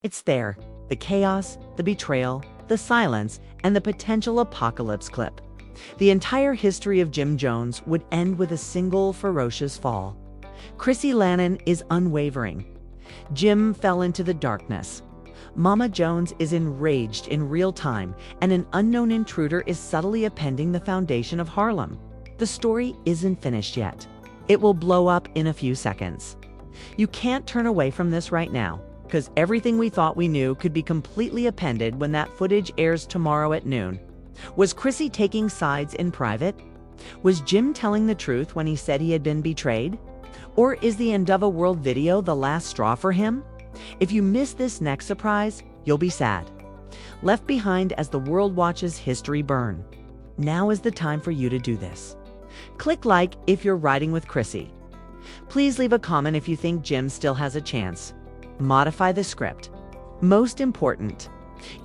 It's there, the chaos, the betrayal, the silence, and the potential apocalypse clip. The entire history of Jim Jones would end with a single ferocious fall. Chrissy Lampkin is unwavering. Jim fell into the darkness. Mama Jones is enraged in real time, and an unknown intruder is subtly appending the foundation of Harlem. The story isn't finished yet. It will blow up in a few seconds. You can't turn away from this right now, because everything we thought we knew could be completely appended when that footage airs tomorrow at noon. Was Chrissy taking sides in private? Was Jim telling the truth when he said he had been betrayed? Or is the end of a world video the last straw for him? If you miss this next surprise, you'll be sad. Left behind as the world watches history burn. Now is the time for you to do this. Click like if you're riding with Chrissy. Please leave a comment if you think Jim still has a chance. Modify the script. Most important,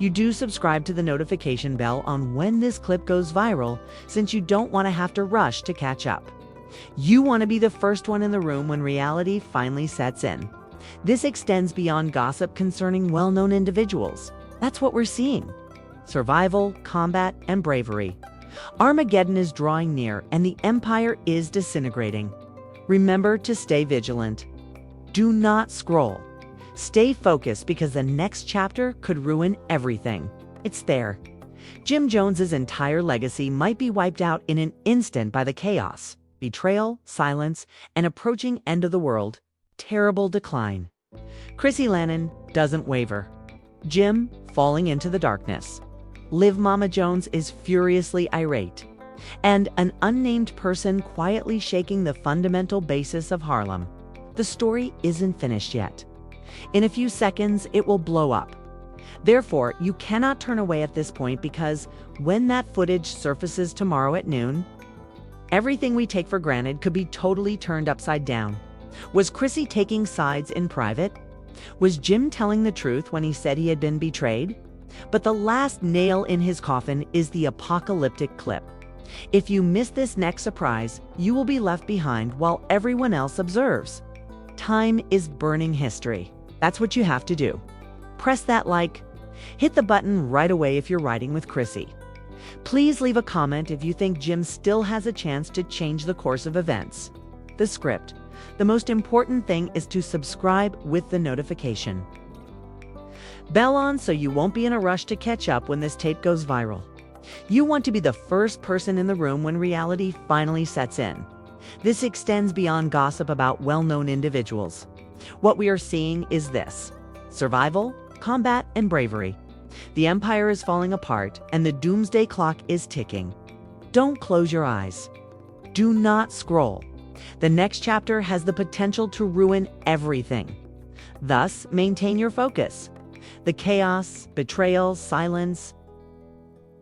you do subscribe to the notification bell on when this clip goes viral, since you don't want to have to rush to catch up. You want to be the first one in the room when reality finally sets in. This extends beyond gossip concerning well-known individuals. That's what we're seeing. Survival, combat, and bravery. Armageddon is drawing near, and the empire is disintegrating. Remember to stay vigilant. Do not scroll. Stay focused, because the next chapter could ruin everything. It's there. Jim Jones's entire legacy might be wiped out in an instant by the chaos, betrayal, silence, and approaching end of the world. Terrible decline. Chrissy Lampkin doesn't waver. Jim falling into the darkness. Liv Mama Jones is furiously irate. And an unnamed person quietly shaking the fundamental basis of Harlem. The story isn't finished yet. In a few seconds, it will blow up. Therefore, you cannot turn away at this point, because when that footage surfaces tomorrow at noon, everything we take for granted could be totally turned upside down. Was Chrissy taking sides in private? Was Jim telling the truth when he said he had been betrayed? But the last nail in his coffin is the apocalyptic clip. If you miss this next surprise, you will be left behind while everyone else observes. Time is burning history. That's what you have to do. Press that like. Hit the button right away if you're riding with Chrissy. Please leave a comment if you think Jim still has a chance to change the course of events. The script. The most important thing is to subscribe with the notification bell on, so you won't be in a rush to catch up when this tape goes viral. You want to be the first person in the room when reality finally sets in. This extends beyond gossip about well-known individuals. What we are seeing is this: survival, combat, and bravery. The empire is falling apart, and the doomsday clock is ticking. Don't close your eyes. Do not scroll. The next chapter has the potential to ruin everything. Thus, maintain your focus. The chaos, betrayal, silence,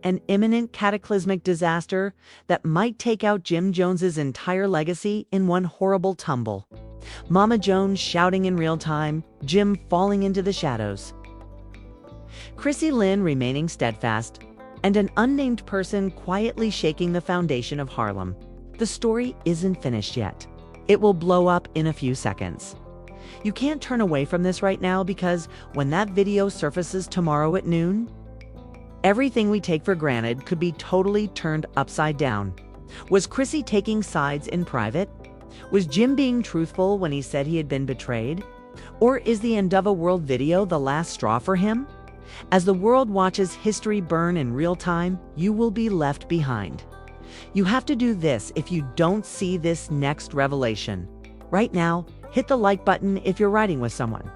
an imminent cataclysmic disaster that might take out Jim Jones's entire legacy in one horrible tumble. Mama Jones shouting in real time, Jim falling into the shadows. Chrissy Lampkin remaining steadfast, and an unnamed person quietly shaking the foundation of Harlem. The story isn't finished yet. It will blow up in a few seconds. You can't turn away from this right now, because when that video surfaces tomorrow at noon, everything we take for granted could be totally turned upside down. Was Chrissy taking sides in private? Was Jim being truthful when he said he had been betrayed? Or is the end of a world video the last straw for him? As the world watches history burn in real time, you will be left behind. You have to do this if you don't see this next revelation. Right now, hit the like button if you're riding with someone.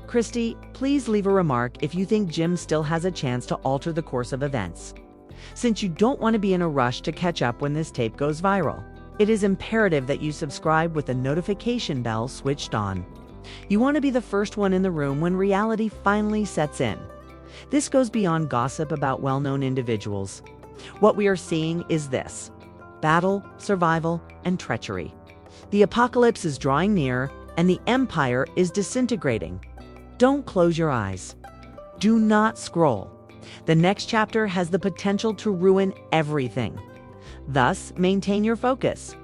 Christy, please leave a remark if you think Jim still has a chance to alter the course of events. Since you don't want to be in a rush to catch up when this tape goes viral, it is imperative that you subscribe with the notification bell switched on. You want to be the first one in the room when reality finally sets in. This goes beyond gossip about well-known individuals. What we are seeing is this: battle, survival, and treachery. The apocalypse is drawing near, and the empire is disintegrating. Don't close your eyes. Do not scroll. The next chapter has the potential to ruin everything. Thus, maintain your focus.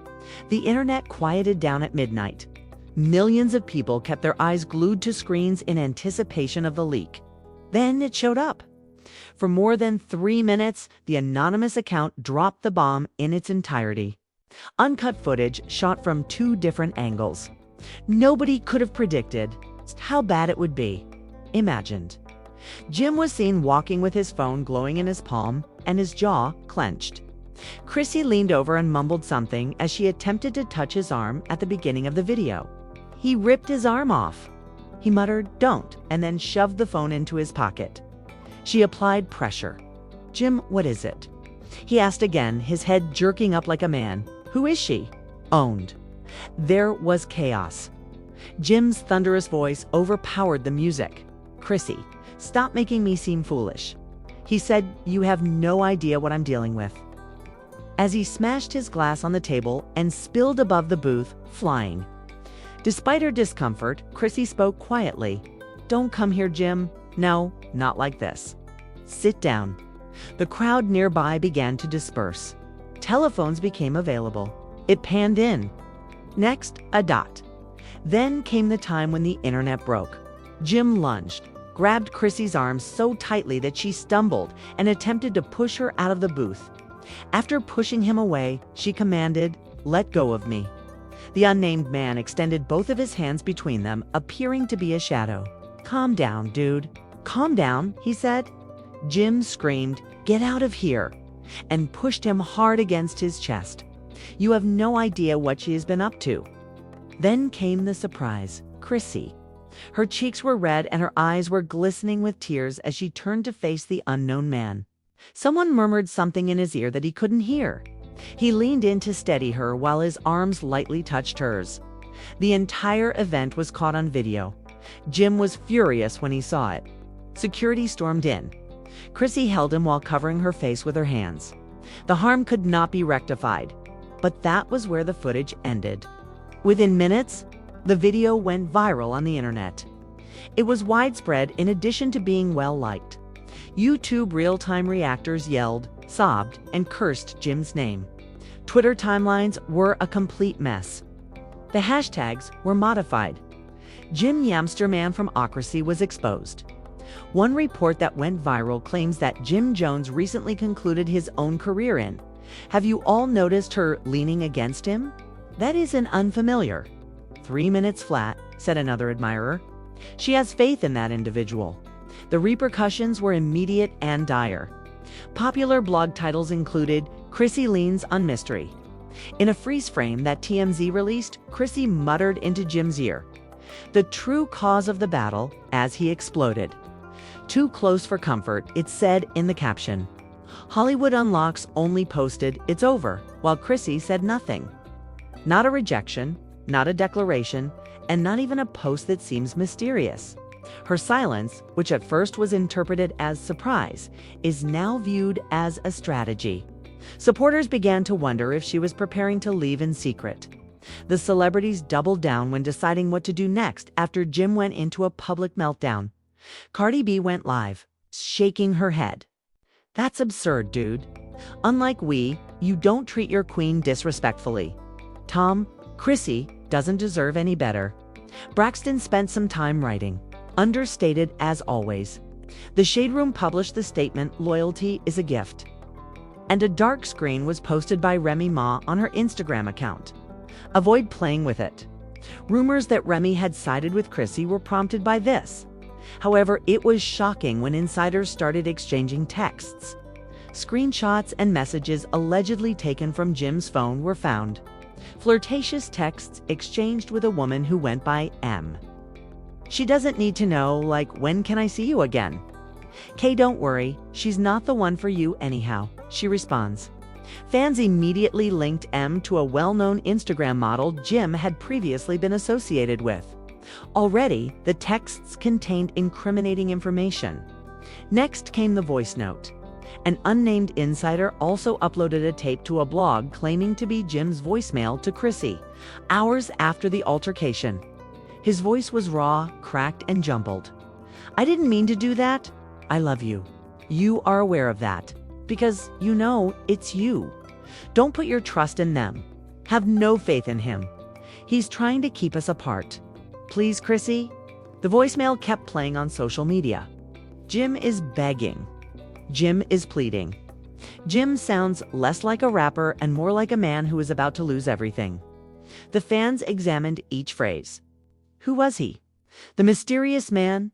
The internet quieted down at midnight. Millions of people kept their eyes glued to screens in anticipation of the leak. Then it showed up. For more than 3 minutes, the anonymous account dropped the bomb in its entirety. Uncut footage shot from 2 different angles. Nobody could have predicted how bad it would be. Imagined. Jim was seen walking with his phone glowing in his palm and his jaw clenched. Chrissy leaned over and mumbled something as she attempted to touch his arm at the beginning of the video. He ripped his arm off. He muttered, "Don't," and then shoved the phone into his pocket. She applied pressure. "Jim, what is it?" He asked again, his head jerking up like a man. "Who is she?" Owned. There was chaos. Jim's thunderous voice overpowered the music. "Chrissy, stop making me seem foolish." He said, "You have no idea what I'm dealing with." As he smashed his glass on the table and spilled above the booth, flying. Despite her discomfort, Chrissy spoke quietly. "Don't come here, Jim. No, not like this. Sit down." The crowd nearby began to disperse. Telephones became available. It panned in. Next, a dot. Then came the time when the internet broke. Jim lunged, grabbed Chrissy's arms so tightly that she stumbled and attempted to push her out of the booth. After pushing him away, she commanded, "Let go of me." The unnamed man extended both of his hands between them, appearing to be a shadow. "Calm down, dude. Calm down," he said. Jim screamed, "Get out of here," and pushed him hard against his chest. "You have no idea what she has been up to." Then came the surprise, Chrissy. Her cheeks were red and her eyes were glistening with tears as she turned to face the unknown man. Someone murmured something in his ear that he couldn't hear. He leaned in to steady her while his arms lightly touched hers. The entire event was caught on video. Jim was furious when he saw it. Security stormed in. Chrissy held him while covering her face with her hands. The harm could not be rectified, but that was where the footage ended. Within minutes, the video went viral on the internet. It was widespread in addition to being well-liked. YouTube real-time reactors yelled, sobbed, and cursed Jim's name. Twitter timelines were a complete mess. The hashtags were modified. Jim Yamsterman from Ocracy was exposed. One report that went viral claims that Jim Jones recently concluded his own career in. Have you all noticed her leaning against him? That isn't unfamiliar. 3 minutes flat, said another admirer. She has faith in that individual. The repercussions were immediate and dire. Popular blog titles included "Chrissy Leans on Mystery." In a freeze frame that TMZ released, Chrissy muttered into Jim's ear, "The true cause of the battle," as he exploded. "Too close for comfort," it said in the caption. Hollywood Unlocks only posted, "It's over," while Chrissy said nothing. Not a rejection, not a declaration, and not even a post that seems mysterious. Her silence, which at first was interpreted as surprise, is now viewed as a strategy. Supporters began to wonder if she was preparing to leave in secret. The celebrities doubled down when deciding what to do next after Jim went into a public meltdown. Cardi B went live, shaking her head. "That's absurd, dude. Unlike we, you don't treat your queen disrespectfully. Tom, Chrissy doesn't deserve any better." Braxton spent some time writing. Understated as always. The Shade Room published the statement, "Loyalty is a gift." And a dark screen was posted by Remy Ma on her Instagram account. Avoid playing with it. Rumors that Remy had sided with Chrissy were prompted by this. However, it was shocking when insiders started exchanging texts. Screenshots and messages allegedly taken from Jim's phone were found. Flirtatious texts exchanged with a woman who went by M. She doesn't need to know, like, "When can I see you again?" "Kay, don't worry, she's not the one for you anyhow," she responds. Fans immediately linked M to a well-known Instagram model Jim had previously been associated with. Already, the texts contained incriminating information. Next came the voice note. An unnamed insider also uploaded a tape to a blog claiming to be Jim's voicemail to Chrissy, hours after the altercation. His voice was raw, cracked, and jumbled. "I didn't mean to do that. I love you. You are aware of that. Because you know it's you. Don't put your trust in them. Have no faith in him. He's trying to keep us apart. Please, Chrissy? The voicemail kept playing on social media. Jim is begging. Jim is pleading. Jim sounds less like a rapper and more like a man who is about to lose everything. The fans examined each phrase. Who was he? The mysterious man?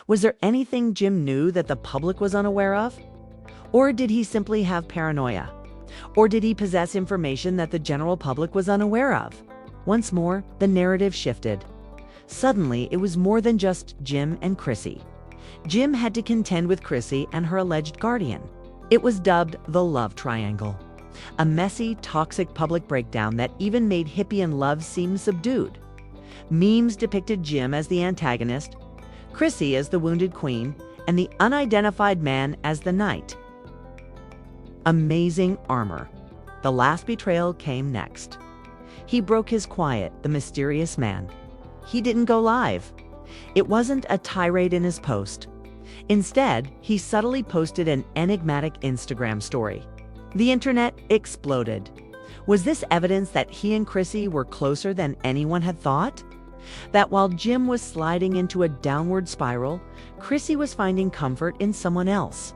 Was there anything Jim knew that the public was unaware of? Or did he simply have paranoia? Or did he possess information that the general public was unaware of? Once more, the narrative shifted. Suddenly, it was more than just Jim and Chrissy. Jim had to contend with Chrissy and her alleged guardian. It was dubbed the love triangle, a messy, toxic public breakdown that even made hippie and love seem subdued. Memes depicted Jim as the antagonist, Chrissy as the wounded queen, and the unidentified man as the knight. Amazing armor. The last betrayal came next. He broke his quiet, the mysterious man. He didn't go live. It wasn't a tirade in his post. Instead, he subtly posted an enigmatic Instagram story. The internet exploded. Was this evidence that he and Chrissy were closer than anyone had thought? That while Jim was sliding into a downward spiral, Chrissy was finding comfort in someone else.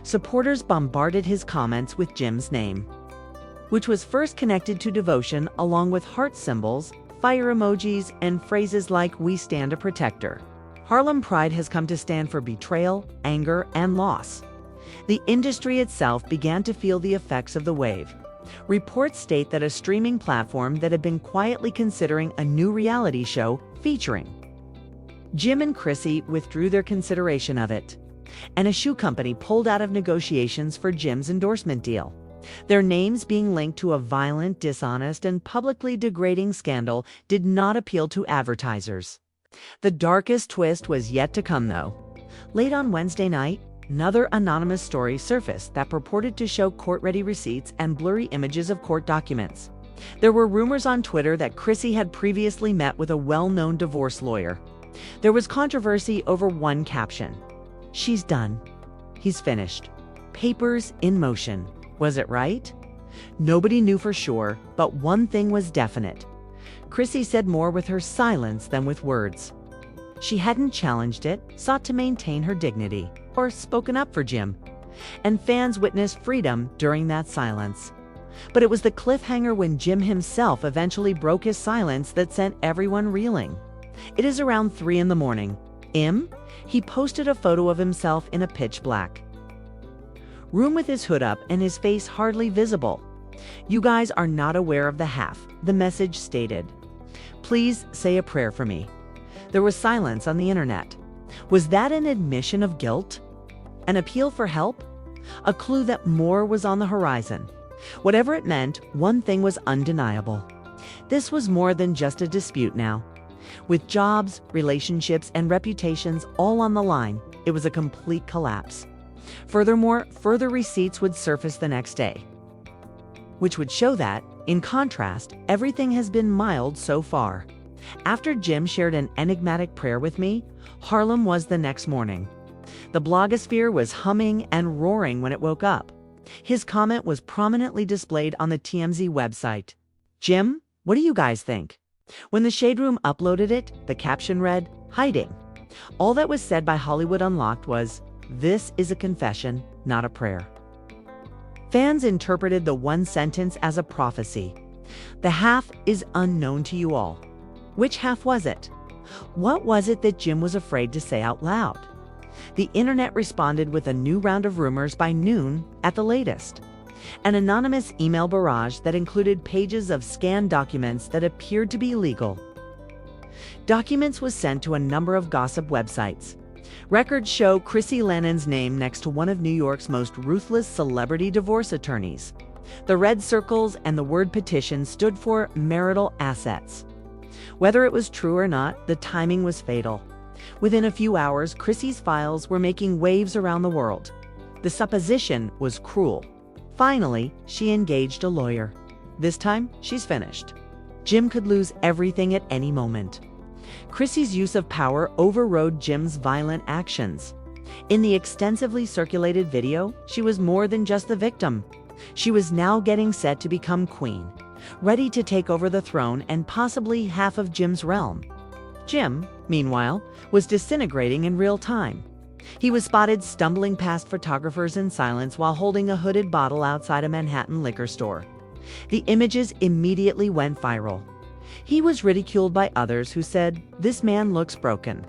Supporters bombarded his comments with Jim's name, which was first connected to devotion along with heart symbols, fire emojis, and phrases like "We stand a protector." Harlem Pride has come to stand for betrayal, anger, and loss. The industry itself began to feel the effects of the wave. Reports state that a streaming platform that had been quietly considering a new reality show featuring Jim and Chrissy withdrew their consideration of it, and a shoe company pulled out of negotiations for Jim's endorsement deal. Their names being linked to a violent, dishonest, and publicly degrading scandal did not appeal to advertisers. The darkest twist was yet to come, though. Late on Wednesday night, another anonymous story surfaced that purported to show court-ready receipts and blurry images of court documents. There were rumors on Twitter that Chrissy had previously met with a well-known divorce lawyer. There was controversy over one caption. "She's done. He's finished. Papers in motion." Was it right? Nobody knew for sure, but one thing was definite. Chrissy said more with her silence than with words. She hadn't challenged it, sought to maintain her dignity, or spoken up for Jim. And fans witnessed freedom during that silence. But it was the cliffhanger when Jim himself eventually broke his silence that sent everyone reeling. It is around 3 a.m. He posted a photo of himself in a pitch black room with his hood up and his face hardly visible. "You guys are not aware of the half," the message stated. "Please say a prayer for me." There was silence on the internet. Was that an admission of guilt? An appeal for help? A clue that more was on the horizon? Whatever it meant, one thing was undeniable. This was more than just a dispute now. With jobs, relationships, and reputations all on the line, it was a complete collapse. Furthermore, further receipts would surface the next day, which would show that, in contrast, everything has been mild so far. After Jim shared an enigmatic prayer with me, Harlem was the next morning. The blogosphere was humming and roaring when it woke up. His comment was prominently displayed on the TMZ website. "Jim, what do you guys think?" When the Shade Room uploaded it, the caption read, "Hiding." All that was said by Hollywood Unlocked was, "This is a confession, not a prayer." Fans interpreted the one sentence as a prophecy. The half is unknown to you all. Which half was it? What was it that Jim was afraid to say out loud? The internet responded with a new round of rumors by noon at the latest. An anonymous email barrage that included pages of scanned documents that appeared to be legal. Documents was sent to a number of gossip websites. Records show Chrissy Lampkin's name next to one of New York's most ruthless celebrity divorce attorneys. The red circles and the word petition stood for marital assets. Whether it was true or not, the timing was fatal. Within a few hours, Chrissy's files were making waves around the world. The supposition was cruel. Finally, she engaged a lawyer. This time, she's finished. Jim could lose everything at any moment. Chrissy's use of power overrode Jim's violent actions. In the extensively circulated video, she was more than just the victim. She was now getting set to become queen. ready to take over the throne and possibly half of Jim's realm. Jim, meanwhile, was disintegrating in real time. He was spotted stumbling past photographers in silence while holding a hooded bottle outside a Manhattan liquor store. The images immediately went viral. He was ridiculed by others who said, "This man looks broken."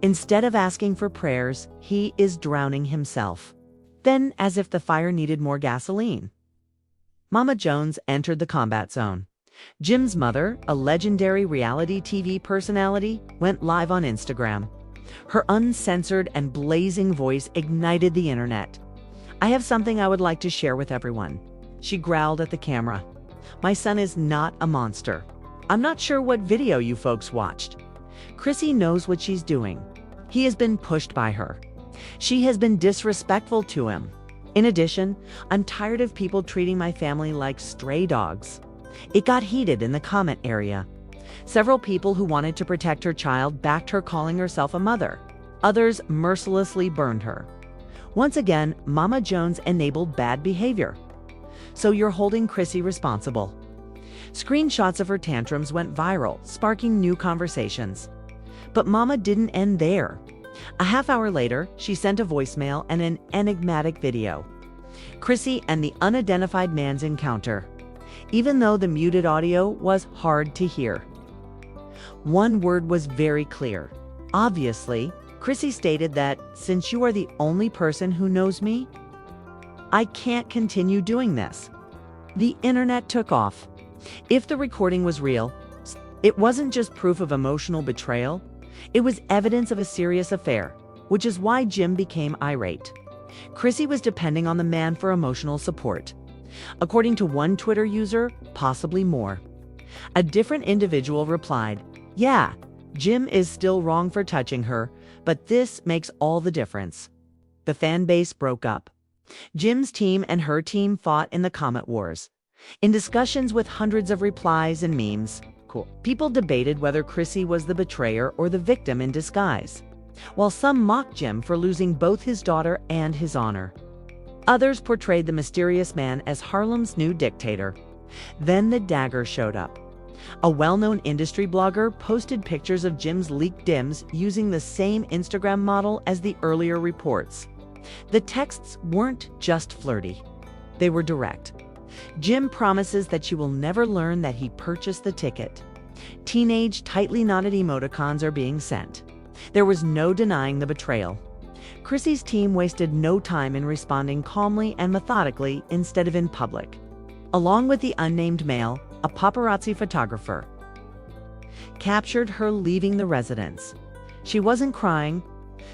Instead of asking for prayers, he is drowning himself. Then, as if the fire needed more gasoline, Mama Jones entered the combat zone. Jim's mother, a legendary reality TV personality, went live on Instagram. Her uncensored and blazing voice ignited the internet. "I have something I would like to share with everyone," she growled at the camera. "My son is not a monster. I'm not sure what video you folks watched. Chrissy knows what she's doing. He has been pushed by her. She has been disrespectful to him. In addition, I'm tired of people treating my family like stray dogs." It got heated in the comment area. Several people who wanted to protect her child backed her, calling herself a mother. Others mercilessly burned her. Once again, Mama Jones enabled bad behavior. "So you're holding Chrissy responsible." Screenshots of her tantrums went viral, sparking new conversations. But Mama didn't end there. A half hour later, she sent a voicemail and an enigmatic video. Chrissy and the unidentified man's encounter, even though the muted audio was hard to hear. One word was very clear. Obviously, Chrissy stated that, "Since you are the only person who knows me, I can't continue doing this." The internet took off. If the recording was real, it wasn't just proof of emotional betrayal, it was evidence of a serious affair, which is why Jim became irate. Chrissy was depending on the man for emotional support. According to one Twitter user, possibly more. A different individual replied, "Yeah, Jim is still wrong for touching her, but this makes all the difference." The fan base broke up. Jim's team and her team fought in the comment wars. In discussions with hundreds of replies and memes, people debated whether Chrissy was the betrayer or the victim in disguise, while some mocked Jim for losing both his daughter and his honor. Others portrayed the mysterious man as Harlem's new dictator. Then the dagger showed up. A well-known industry blogger posted pictures of Jim's leaked DMs using the same Instagram model as the earlier reports. The texts weren't just flirty. They were direct. "Jim promises that you will never learn that he purchased the ticket." Teenage, tightly knotted emoticons are being sent. There was no denying the betrayal. Chrissy's team wasted no time in responding calmly and methodically instead of in public. Along with the unnamed male, a paparazzi photographer captured her leaving the residence. She wasn't crying.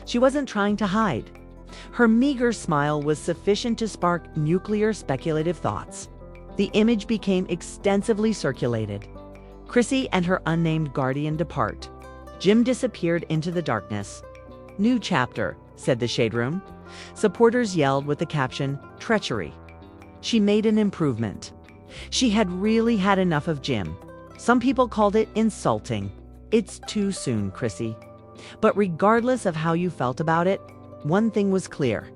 She wasn't trying to hide. Her meager smile was sufficient to spark nuclear speculative thoughts. The image became extensively circulated. Chrissy and her unnamed guardian depart. Jim disappeared into the darkness. "New chapter," said the Shade Room. Supporters yelled with the caption, "Treachery." She made an improvement. She had really had enough of Jim. Some people called it insulting. "It's too soon, Chrissy." But regardless of how you felt about it, one thing was clear.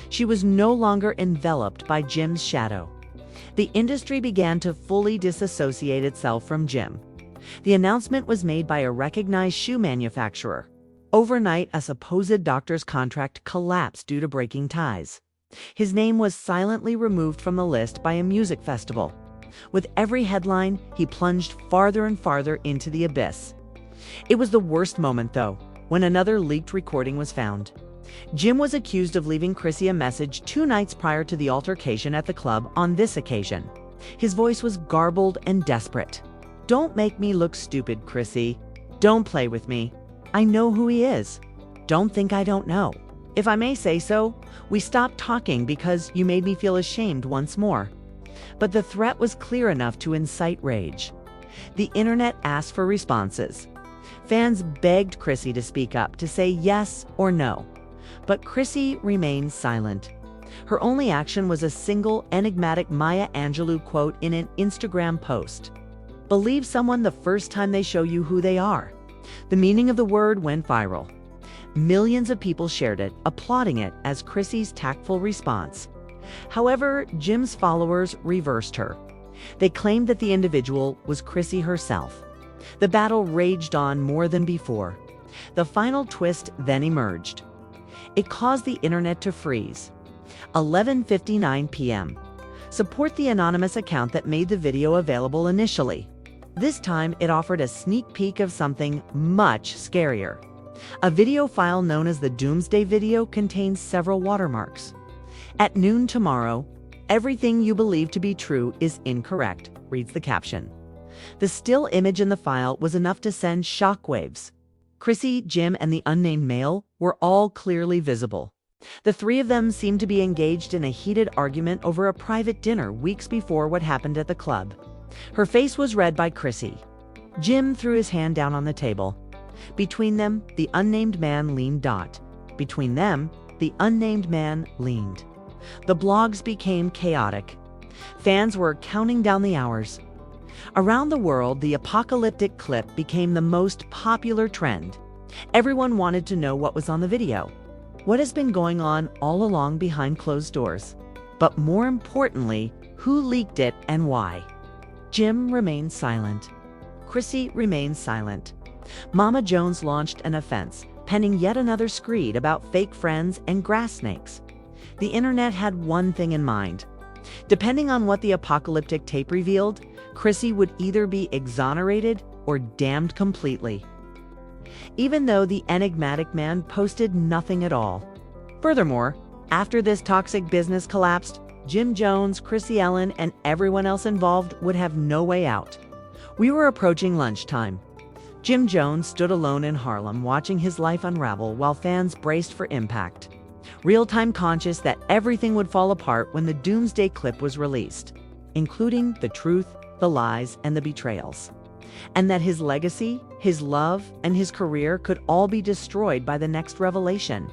She was no longer enveloped by Jim's shadow. The industry began to fully disassociate itself from Jim. The announcement was made by a recognized shoe manufacturer. Overnight, a supposed doctor's contract collapsed due to breaking ties. His name was silently removed from the list by a music festival. With every headline, he plunged farther and farther into the abyss. It was the worst moment, though, when another leaked recording was found. Jim was accused of leaving Chrissy a message 2 nights prior to the altercation at the club on this occasion. His voice was garbled and desperate. "Don't make me look stupid, Chrissy. Don't play with me. I know who he is. Don't think I don't know. If I may say so, we stopped talking because you made me feel ashamed once more." But the threat was clear enough to incite rage. The internet asked for responses. Fans begged Chrissy to speak up, to say yes or no. But Chrissy remained silent. Her only action was a single enigmatic Maya Angelou quote in an Instagram post. "Believe someone the first time they show you who they are." The meaning of the word went viral. Millions of people shared it, applauding it as Chrissy's tactful response. However, Jim's followers reversed her. They claimed that the individual was Chrissy herself. The battle raged on more than before. The final twist then emerged. It caused the internet to freeze. 11:59 p.m. Support the anonymous account that made the video available initially. This time, it offered a sneak peek of something much scarier. A video file known as the Doomsday Video contains several watermarks. At noon tomorrow, everything you believe to be true is incorrect, reads the caption. The still image in the file was enough to send shockwaves. Chrissy, Jim, and the unnamed male were all clearly visible. The three of them seemed to be engaged in a heated argument over a private dinner weeks before what happened at the club. Her face was read by Chrissy. Jim threw his hand down on the table. Between them, the unnamed man leaned. Between them, the unnamed man leaned. The blogs became chaotic. Fans were counting down the hours. Around the world, the apocalyptic clip became the most popular trend. Everyone wanted to know what was on the video. What has been going on all along behind closed doors? But more importantly, who leaked it and why? Jim remained silent. Chrissy remained silent. Mama Jones launched an offense, penning yet another screed about fake friends and grass snakes. The internet had one thing in mind. Depending on what the apocalyptic tape revealed, Chrissy would either be exonerated or damned completely. Even though the enigmatic man posted nothing at all. Furthermore, after this toxic business collapsed, Jim Jones, Chrissy Ellen, and everyone else involved would have no way out. We were approaching lunchtime. Jim Jones stood alone in Harlem watching his life unravel while fans braced for impact. Real-time conscious that everything would fall apart when the Doomsday clip was released, including the truth, the lies, and the betrayals. And that his legacy, his love, and his career could all be destroyed by the next revelation.